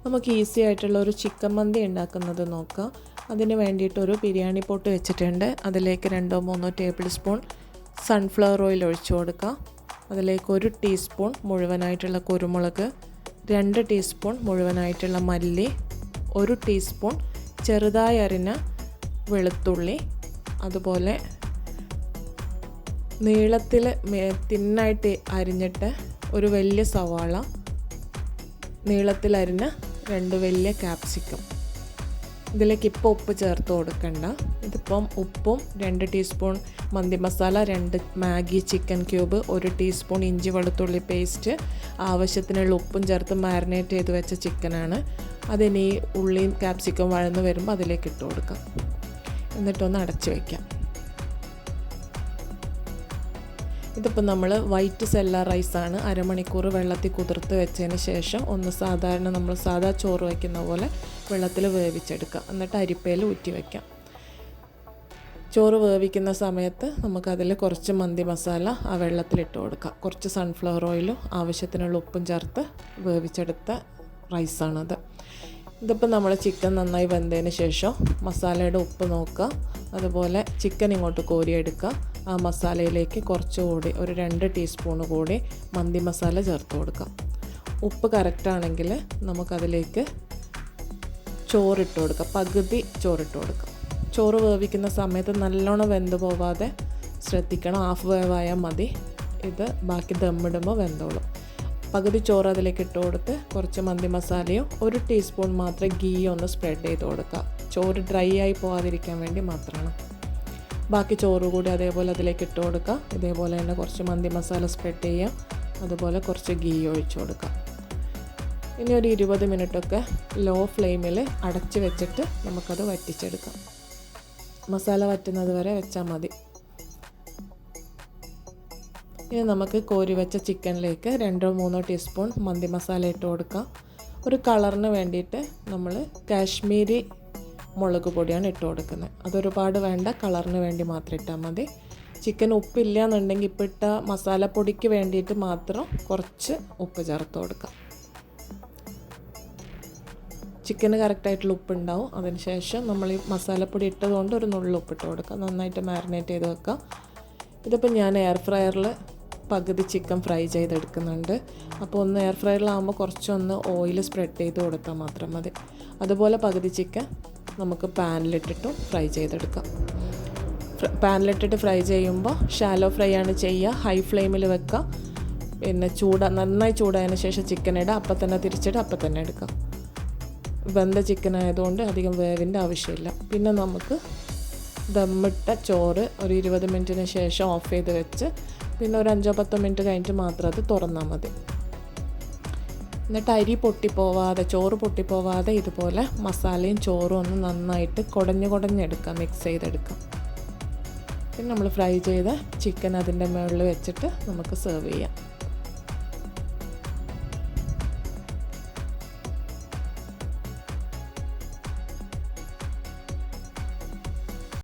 നമുക്ക് ഈസി ആയിട്ടുള്ള ഒരു ചിക്കൻ മന്തി ഉണ്ടാക്കുന്നത് നോക്കാം. അതിന് വേണ്ടിയിട്ടൊരു ബിരിയാണി പോട്ട് വെച്ചിട്ടുണ്ട്. അതിലേക്ക് 2-3 ടേബിൾ സ്പൂൺ സൺഫ്ലവർ ഓയിൽ ഒഴിച്ചു കൊടുക്കാം. അതിലേക്ക് 1 ടീസ്പൂൺ മുഴുവനായിട്ടുള്ള കുരുമുളക്, 2 ടീസ്പൂൺ മുഴുവനായിട്ടുള്ള മല്ലി, 1 ടീസ്പൂൺ ചെറുതായി അരിഞ്ഞ വെളുത്തുള്ളി, അതുപോലെ നീളത്തിൽ തിന്നായിട്ട് അരിഞ്ഞിട്ട് ഒരു വലിയ സവാള, നീളത്തിൽ അരിഞ്ഞ 2 വലിയ ക്യാപ്സിക്കം. ഇതിലേക്ക് ഇപ്പോൾ ഉപ്പ് ചേർത്ത് കൊടുക്കണ്ട. ഇതിപ്പം ഉപ്പും 2 ടീസ്പൂൺ മന്തി masala, 2 Maggi chicken cube, 1 teaspoon ഇഞ്ചി വെളുത്തുള്ളി പേസ്റ്റ്, ആവശ്യത്തിനുള്ള ഉപ്പും ചേർത്ത് മാരിനേറ്റ് ചെയ്ത് വെച്ച ചിക്കനാണ്. അതിനി ഉള്ളിയും ക്യാപ്സിക്കം വഴന്ന് വരുമ്പോൾ അതിലേക്ക് ഇട്ട് കൊടുക്കാം. എന്നിട്ടൊന്ന് അടച്ച് വയ്ക്കാം. ഇതിപ്പോൾ നമ്മൾ വൈറ്റ് സെല്ല റൈസാണ്. അരമണിക്കൂർ വെള്ളത്തിൽ കുതിർത്ത് വെച്ചതിന് ശേഷം ഒന്ന് നമ്മൾ സാധാ ചോറ് വയ്ക്കുന്ന പോലെ വെള്ളത്തിൽ വേവിച്ചെടുക്കുക. എന്നിട്ട് അരിപ്പയിൽ ഊറ്റി വയ്ക്കാം. ചോറ് വേവിക്കുന്ന സമയത്ത് നമുക്കതിൽ കുറച്ച് മന്തി മസാല ആ വെള്ളത്തിലിട്ട് കൊടുക്കാം. കുറച്ച് സൺഫ്ലവർ ഓയിലും ആവശ്യത്തിനുള്ള ഉപ്പും ചേർത്ത് വേവിച്ചെടുത്ത റൈസാണത്. ഇതിപ്പോൾ നമ്മൾ ചിക്കൻ നന്നായി വെന്തതിന് ശേഷം മസാലയുടെ ഉപ്പ് നോക്കുക. അതുപോലെ ചിക്കൻ ഇങ്ങോട്ട് കോരിയെടുക്കുക. ആ മസാലയിലേക്ക് കുറച്ചുകൂടി ഒരു 2 ടീസ്പൂൺ കൂടി മന്തി മസാല ചേർത്ത് കൊടുക്കാം. ഉപ്പ് കറക്റ്റാണെങ്കിൽ നമുക്കതിലേക്ക് ചോറിട്ട് കൊടുക്കാം. പകുതി ചോറിട്ട് കൊടുക്കാം. ചോറ് വേവിക്കുന്ന സമയത്ത് നല്ലോണം വെന്ത് പോവാതെ ശ്രദ്ധിക്കണം. ഹാഫ് വേവായാൽ മതി. ഇത് ബാക്കി ദമ്മിടുമ്പോൾ വെന്തോളും. പകുതി ചോറ് അതിലേക്ക് ഇട്ട് കൊടുത്ത് കുറച്ച് മന്തി മസാലയും 1 ടീസ്പൂൺ മാത്രം ഗീ ഒന്ന് സ്പ്രെഡ് ചെയ്ത് കൊടുക്കുക. ചോറ് ഡ്രൈ ആയി പോകാതിരിക്കാൻ വേണ്ടി മാത്രമാണ്. ബാക്കി ചോറ് കൂടി അതേപോലെ അതിലേക്ക് ഇട്ട് കൊടുക്കുക. ഇതേപോലെ തന്നെ കുറച്ച് മന്തി മസാല സ്പ്രെഡ് ചെയ്യാം. അതുപോലെ കുറച്ച് ഗീ ഒഴിച്ചു കൊടുക്കാം. ഇനി ഒരു 20 മിനിറ്റൊക്കെ ലോ ഫ്ലെയിമിൽ അടച്ച് വെച്ചിട്ട് നമുക്കത് വറ്റിച്ചെടുക്കാം. മസാല വറ്റുന്നത് വരെ വെച്ചാൽ മതി. ഇനി നമുക്ക് കോരി വെച്ച ചിക്കനിലേക്ക് 2-3 ടീസ്പൂൺ മന്തി മസാല ഇട്ട് കൊടുക്കാം. ഒരു കളറിന് വേണ്ടിയിട്ട് നമ്മൾ കാശ്മീരി മുളക് പൊടിയാണ് ഇട്ട് കൊടുക്കുന്നത്. അതൊരുപാട് വേണ്ട, കളറിന് വേണ്ടി മാത്രം ഇട്ടാൽ മതി. ചിക്കൻ ഉപ്പില്ല എന്നുണ്ടെങ്കിൽ ഇപ്പോൾ ഇട്ട മസാലപ്പൊടിക്ക് വേണ്ടിയിട്ട് മാത്രം കുറച്ച് ഉപ്പ് ചേർത്ത് കൊടുക്കാം. ചിക്കന് കറക്റ്റായിട്ടുള്ള ഉപ്പുണ്ടാവും. അതിന് ശേഷം നമ്മൾ ഈ മസാലപ്പൊടി ഇട്ടതുകൊണ്ട് ഒരു നുള്ളു ഉപ്പിട്ട് കൊടുക്കുക. നന്നായിട്ട് മാരിനേറ്റ് ചെയ്ത് വെക്കുക. ഇതിപ്പോൾ ഞാൻ എയർ ഫ്രയറിൽ പകുതി ചിക്കൻ ഫ്രൈ ചെയ്തെടുക്കുന്നുണ്ട്. അപ്പോൾ ഒന്ന് എയർ ഫ്രയറിലാകുമ്പോൾ കുറച്ചൊന്ന് ഓയിൽ സ്പ്രെഡ് ചെയ്ത് കൊടുത്താൽ മാത്രം മതി. അതുപോലെ പകുതി ചിക്കൻ നമുക്ക് പാനിലിട്ടിട്ടും ഫ്രൈ ചെയ്തെടുക്കാം. പാനിലിട്ടിട്ട് ഫ്രൈ ചെയ്യുമ്പോൾ ഷാലോ ഫ്രൈ ആണ് ചെയ്യുക. ഹൈ ഫ്ലെയിമിൽ വെക്കുക. പിന്നെ നന്നായി ചൂടായതിന് ശേഷം ചിക്കൻ ഇടുക. അപ്പം തന്നെ തിരിച്ചിട്ട് അപ്പം തന്നെ എടുക്കാം. വെന്ത ചിക്കൻ ആയതുകൊണ്ട് അധികം വേവിൻ്റെ ആവശ്യമില്ല. പിന്നെ നമുക്ക് ദമ്മിട്ട ചോറ് ഒരു 20 മിനിറ്റിന് ശേഷം ഓഫ് ചെയ്ത് വെച്ച് പിന്നെ ഒരു 5-10 മിനിറ്റ് കഴിഞ്ഞിട്ട് മാത്രം അത് തുറന്നാൽ മതി. എന്നിട്ട് അരി പൊട്ടിപ്പോവാതെ, ചോറ് പൊട്ടിപ്പോവാതെ ഇതുപോലെ മസാലയും ചോറും ഒന്ന് നന്നായിട്ട് കുടഞ്ഞെടുക്കാം, മിക്സ് ചെയ്തെടുക്കാം. പിന്നെ നമ്മൾ ഫ്രൈ ചെയ്ത ചിക്കൻ അതിൻ്റെ മുകളിൽ വെച്ചിട്ട് നമുക്ക് സെർവ് ചെയ്യാം.